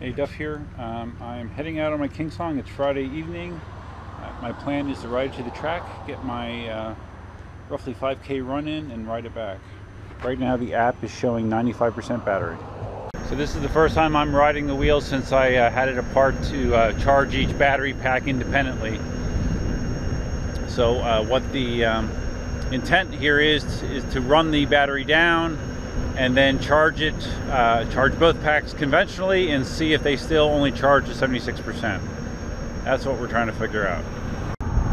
Hey, Duff here. I'm heading out on my KingSong. It's Friday evening. My plan is to ride to the track, get my roughly 5K run in, and ride it back. Right now the app is showing 95% battery. So this is the first time I'm riding the wheels since I had it apart to charge each battery pack independently. So what the intent here is to run the battery down and then charge it, charge both packs conventionally and see if they still only charge to 76%. That's what we're trying to figure out.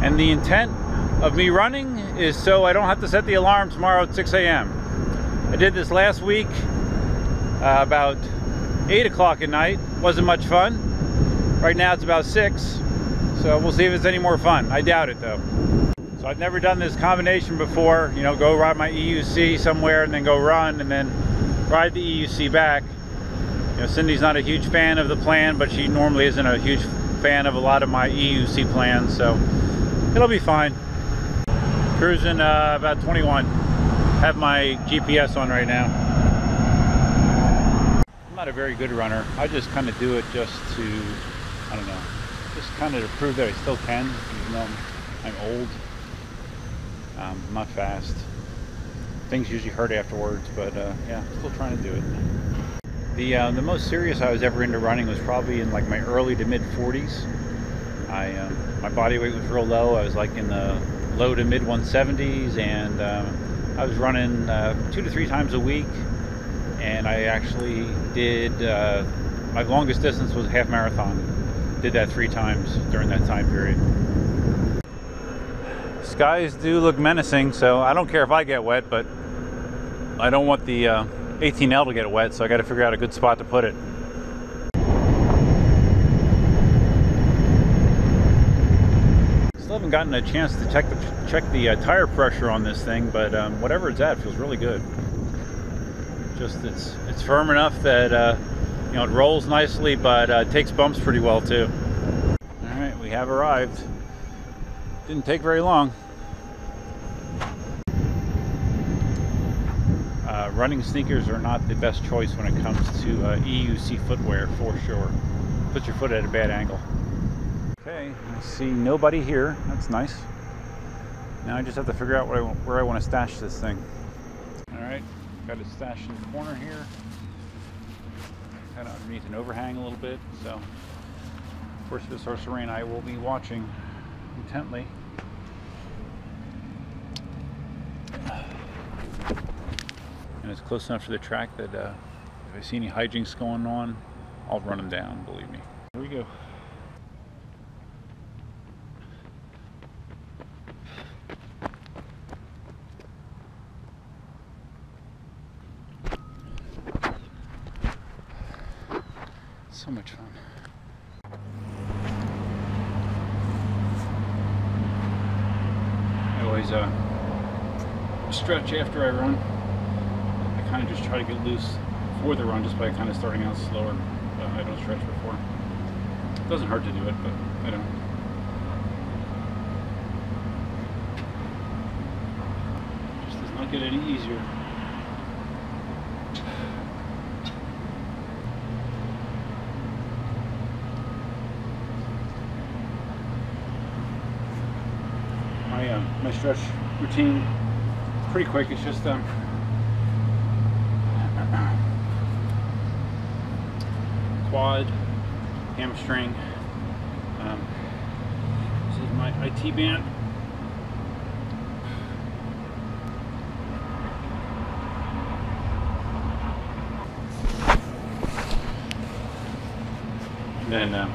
And the intent of me running is so I don't have to set the alarm tomorrow at 6 a.m. I did this last week about 8 o'clock at night. Wasn't much fun. Right now it's about 6, so we'll see if it's any more fun. I doubt it though. So I've never done this combination before, you know, go ride my EUC somewhere and then go run and then ride the EUC back. You know, Cindy's not a huge fan of the plan, but she normally isn't a huge fan of a lot of my EUC plans, so it'll be fine. Cruising about 21. Have my GPS on right now. I'm not a very good runner. I just kind of do it just to, I don't know, just kind of to prove that I still can, even though I'm old. I'm not fast. Things usually hurt afterwards, but yeah, still trying to do it. The most serious I was ever into running was probably in like my early to mid 40s. My body weight was real low. I was like in the low to mid 170s, and I was running 2 to 3 times a week. And I actually did my longest distance was a half marathon. Did that 3 times during that time period. Skies do look menacing, so I don't care if I get wet, but I don't want the 18L to get wet, so I got to figure out a good spot to put it. Still haven't gotten a chance to check the tire pressure on this thing, but whatever it's at, feels really good. Just it's firm enough that you know, it rolls nicely, but takes bumps pretty well too. All right, we have arrived. Didn't take very long. Running sneakers are not the best choice when it comes to EUC footwear, for sure. Put your foot at a bad angle. Okay, I see nobody here. That's nice. Now I just have to figure out where I want to stash this thing. All right, got it stashed in the corner here. Kind of underneath an overhang a little bit. So, of course, if it starts to rain, I will be watching intently. And it's close enough to the track that if I see any hijinks going on, I'll run them down, believe me. Here we go. So much fun. I always stretch after I run. I kind of just try to get loose for the run just by kind of starting out slower. I don't stretch before. It doesn't hurt to do it, but I don't. It just does not get any easier. My stretch routine is pretty quick. It's just quad, hamstring. This is my IT band. And then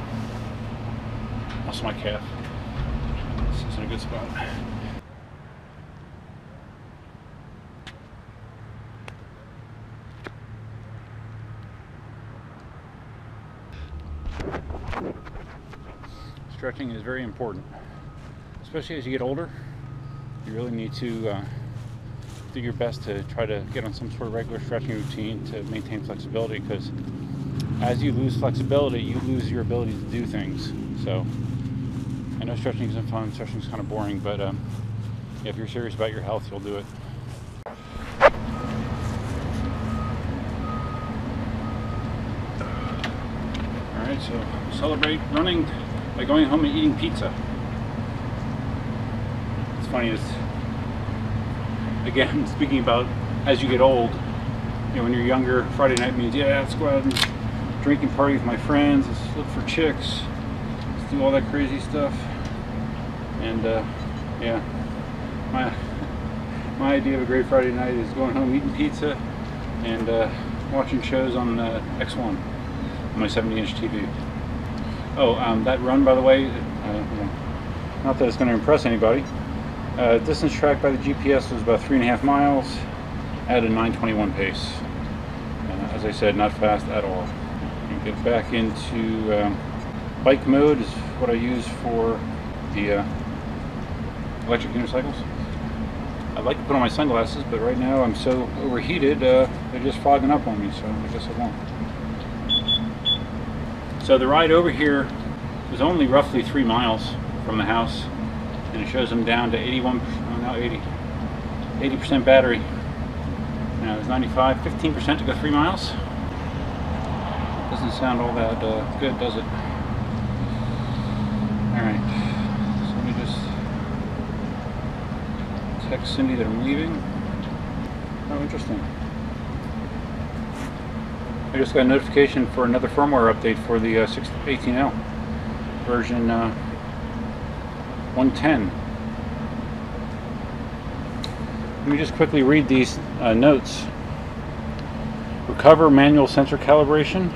also my calf. This is in a good spot. Stretching is very important, especially as you get older. You really need to do your best to try to get on some sort of regular stretching routine to maintain flexibility, because as you lose flexibility, you lose your ability to do things. So I know stretching isn't fun, stretching is kind of boring, but if you're serious about your health, you'll do it. so celebrate running by going home and eating pizza. It's funny, again, speaking about as you get old, you know, when you're younger, Friday night means, yeah, let's go out and drink and party with my friends, let's look for chicks, let's do all that crazy stuff. And yeah, my idea of a great Friday night is going home, eating pizza, and watching shows on X1 on my 70-inch TV. Oh, that run, by the way, not that it's going to impress anybody. Distance tracked by the GPS was about 3.5 miles at a 9:21 pace. As I said, not fast at all. And get back into bike mode is what I use for the electric unicycles. I'd like to put on my sunglasses, but right now I'm so overheated, they're just fogging up on me, so I guess I won't. So the ride over here was only roughly 3 miles from the house, and it shows them down to 80% battery. Now there's 95, 15% to go 3 miles. Doesn't sound all that good, does it? Alright, so let me just text Cindy that I'm leaving. Oh, interesting. I just got a notification for another firmware update for the 18L version 110. Let me just quickly read these notes. Recover manual sensor calibration.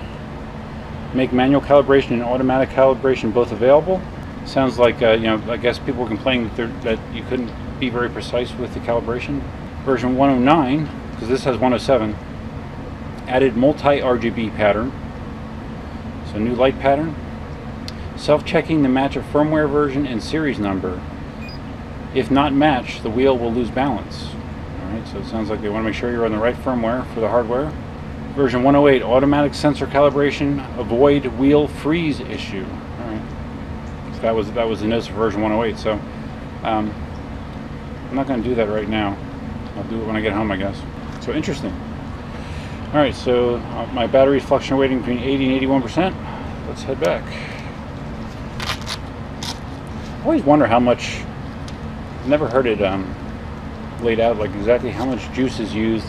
Make manual calibration and automatic calibration both available. Sounds like, you know, I guess people were complaining that you couldn't be very precise with the calibration. Version 109, because this has 107, added multi-RGB pattern. So new light pattern. Self-checking to match a firmware version and series number. If not matched, the wheel will lose balance. Alright, so it sounds like they want to make sure you're on the right firmware for the hardware. Version 108, automatic sensor calibration, avoid wheel freeze issue. Alright, so that was the notes for version 108. So I'm not going to do that right now. I'll do it when I get home, I guess. So interesting. Alright, so my battery's fluctuating between 80 and 81%. Let's head back. I always wonder how much, I've never heard it laid out, like exactly how much juice is used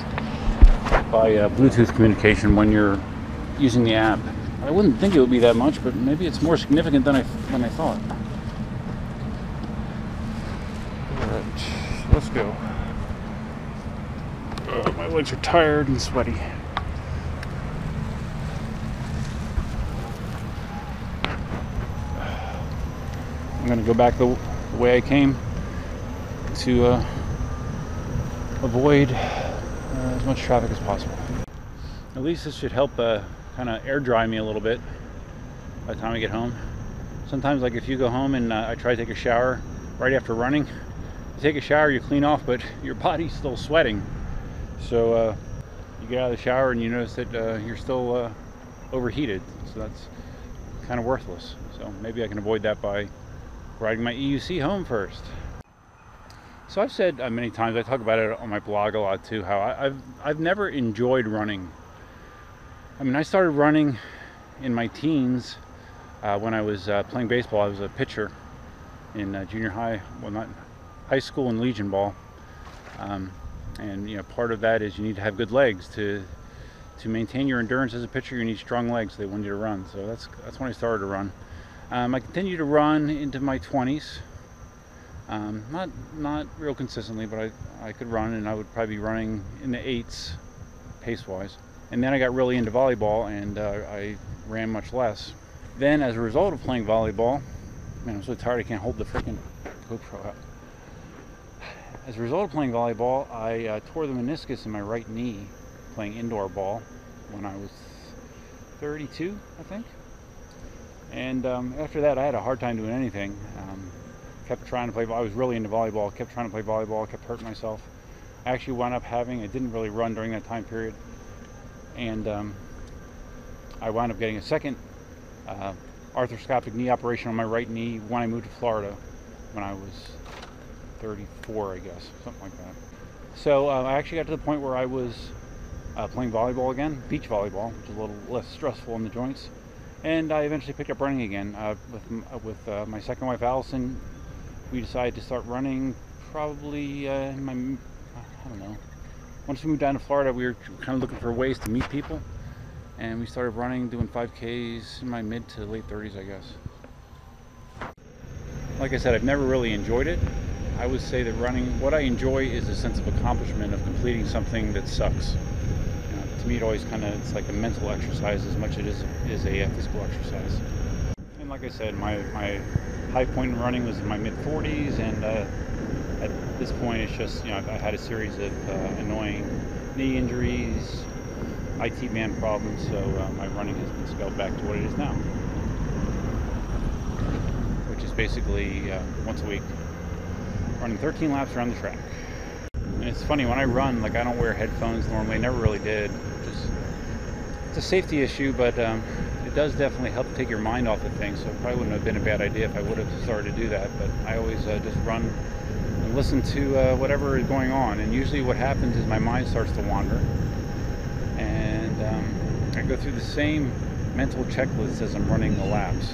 by Bluetooth communication when you're using the app. I wouldn't think it would be that much, but maybe it's more significant than I thought. Alright, let's go. My legs are tired and sweaty. I'm going to go back the way I came to avoid as much traffic as possible. At least this should help kind of air dry me a little bit by the time I get home. Sometimes, like if you go home and I try to take a shower right after running, you take a shower, you clean off, but your body's still sweating. So you get out of the shower and you notice that you're still overheated. So that's kind of worthless. So maybe I can avoid that by riding my EUC home first. So I've said many times, I talk about it on my blog a lot too, how I've never enjoyed running. I mean, I started running in my teens when I was playing baseball. I was a pitcher in junior high, well, not high school, and Legion ball. And you know, part of that is you need to have good legs to maintain your endurance as a pitcher. You need strong legs. They want you to run. So that's when I started to run. I continued to run into my 20s. Not real consistently, but I could run, and I would probably be running in the 8s pace-wise. And then I got really into volleyball, and I ran much less. Then, as a result of playing volleyball, man, I'm so tired I can't hold the freaking GoPro out. As a result of playing volleyball, I tore the meniscus in my right knee playing indoor ball when I was 32, I think. And after that, I had a hard time doing anything. Kept trying to play. I was really into volleyball. Kept trying to play volleyball. Kept hurting myself. I actually wound up I didn't really run during that time period, and I wound up getting a second arthroscopic knee operation on my right knee when I moved to Florida when I was 34, I guess, something like that. So I actually got to the point where I was playing volleyball again, beach volleyball, which is a little less stressful in the joints. And I eventually picked up running again. With my second wife, Allison, we decided to start running probably I don't know. Once we moved down to Florida, we were kind of looking for ways to meet people. And we started running, doing 5Ks in my mid to late 30s, I guess. Like I said, I've never really enjoyed it. I would say that running, what I enjoy is a sense of accomplishment of completing something that sucks. You know, to me, it always kind of, it's like a mental exercise as much as it is a physical exercise. And like I said, my high point in running was in my mid 40s, and at this point, it's just, you know, I had a series of annoying knee injuries, IT band problems, so my running has been scaled back to what it is now, which is basically once a week, running 13 laps around the track. And it's funny, when I run, like, I don't wear headphones normally, never really did. Just, it's a safety issue, but it does definitely help take your mind off of things, so it probably wouldn't have been a bad idea if I would have started to do that. But I always just run and listen to whatever is going on, and usually what happens is my mind starts to wander, and I go through the same mental checklist as I'm running the laps.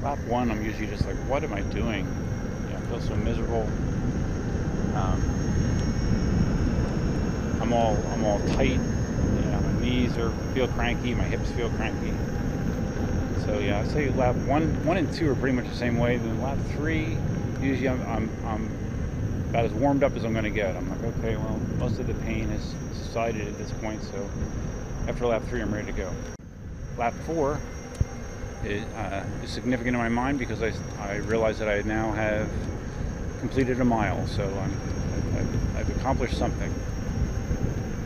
Lap 1, I'm usually just like, what am I doing? I feel so miserable. I'm all tight. You know, my knees feel cranky, my hips feel cranky. So yeah, I say lap 1 and 2 are pretty much the same way. Then lap 3, usually I'm about as warmed up as I'm going to get. I'm like, okay, well, most of the pain has subsided at this point, so after lap 3, I'm ready to go. Lap 4 is significant in my mind because I realize that I now have completed a mile, so I've accomplished something.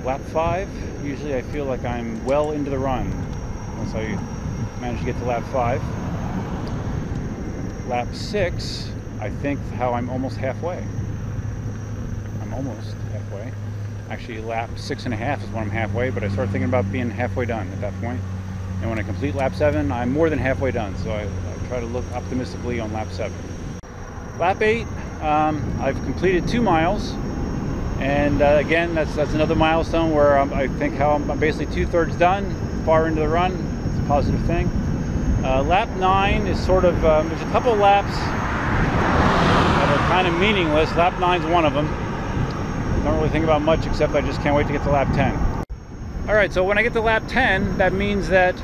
Lap 5, usually I feel like I'm well into the run once I manage to get to lap 5. Lap 6, I think how I'm almost halfway. I'm almost halfway. Actually, lap 6.5 is when I'm halfway, but I start thinking about being halfway done at that point. And when I complete lap 7, I'm more than halfway done, so I try to look optimistically on lap 7. Lap 8, I've completed 2 miles, and again, that's another milestone where I think how I'm basically 2/3 done, far into the run. It's a positive thing. Lap 9 is sort of, there's a couple laps that are kind of meaningless. Lap 9 is one of them. Don't really think about much, except I just can't wait to get to lap 10. Alright, so when I get to lap 10, that means that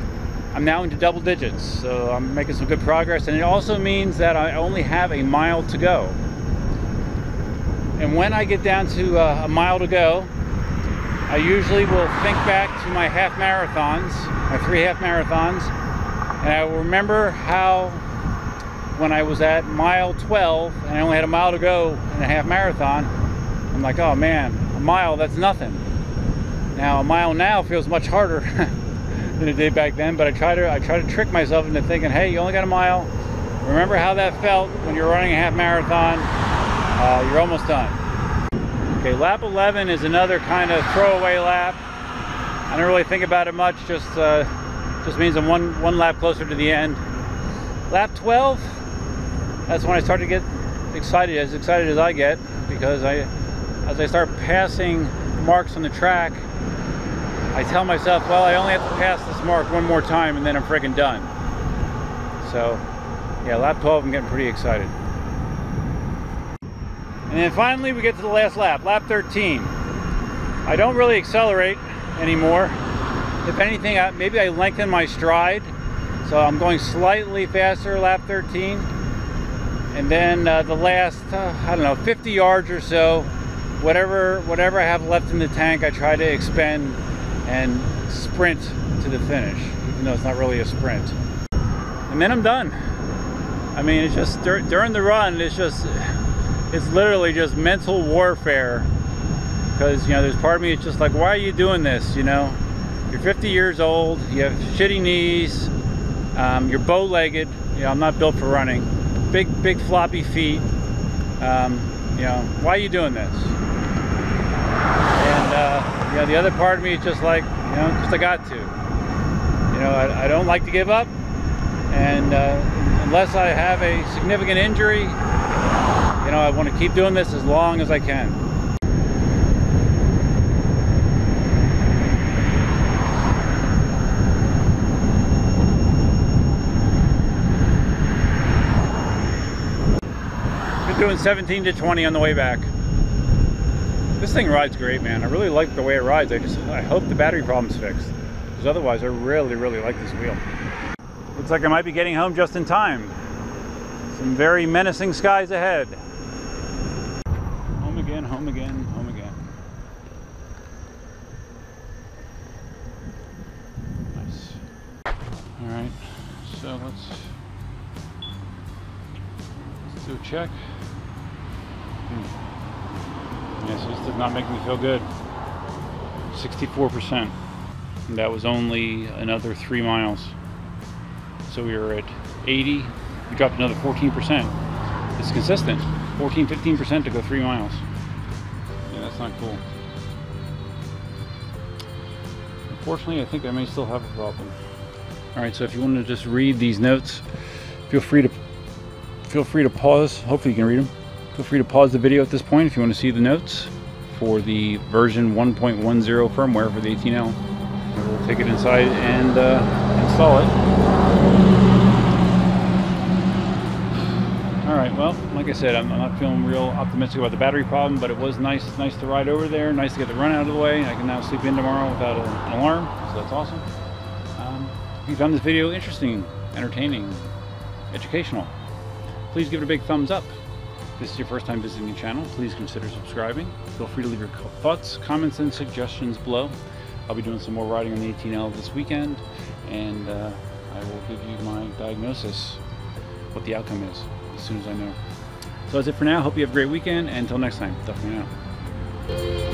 I'm now into double digits, so I'm making some good progress, and it also means that I only have a mile to go. And when I get down to a mile to go, I usually will think back to my half marathons, my 3 half marathons, and I will remember how when I was at mile 12 and I only had a mile to go in a half marathon, I'm like, oh man, a mile, that's nothing. Now a mile now feels much harder than it did back then, but I try to trick myself into thinking, hey, you only got a mile. Remember how that felt when you're running a half marathon. You're almost done. Okay, lap 11 is another kind of throwaway lap. I don't really think about it much, just means I'm one lap closer to the end. Lap 12, that's when I start to get excited as I get, because as I start passing marks on the track, I tell myself, well, I only have to pass this mark one more time and then I'm freaking done. So yeah, lap 12, I'm getting pretty excited. And then finally we get to the last lap, lap 13. I don't really accelerate anymore. If anything, maybe I lengthen my stride. So I'm going slightly faster lap 13. And then the last, I don't know, 50 yards or so, whatever I have left in the tank, I try to expend and sprint to the finish, even though it's not really a sprint. And then I'm done. I mean, it's just during the run, it's literally just mental warfare, because, you know, there's part of me, it's just like, why are you doing this? You know, you're 50 years old, you have shitty knees, you're bow-legged. You know, I'm not built for running. Big floppy feet. You know, why are you doing this? And you know, the other part of me is just like, you know, just I got to. You know, I don't like to give up, and unless I have a significant injury, you know, I want to keep doing this as long as I can. I'm doing 17 to 20 on the way back. This thing rides great, man. I really like the way it rides. I hope the battery problem's fixed, because otherwise I really like this wheel. Looks like I might be getting home just in time. Some very menacing skies ahead. Home again, home again, home again. Nice. All right, so let's do a check. Yeah, so this does not make me feel good. 64%. And that was only another 3 miles. So we were at 80. We dropped another 14%. It's consistent. 14-15% to go 3 miles. Yeah, that's not cool. Unfortunately, I think I may still have a problem. All right, so if you want to just read these notes, feel free to pause. Hopefully you can read them. Feel free to pause the video at this point if you want to see the notes for the version 1.10 firmware for the 18L. We'll take it inside and install it. All right, well, like I said, I'm not feeling real optimistic about the battery problem, but it was nice to ride over there, nice to get the run out of the way. I can now sleep in tomorrow without an alarm, so that's awesome. If you found this video interesting, entertaining, educational, please give it a big thumbs up. If this is your first time visiting the channel, please consider subscribing. Feel free to leave your thoughts, comments, and suggestions below. I'll be doing some more riding on the 18L this weekend, and I will give you my diagnosis, what the outcome is, as soon as I know. So that's it for now. Hope you have a great weekend, and until next time, definitely out.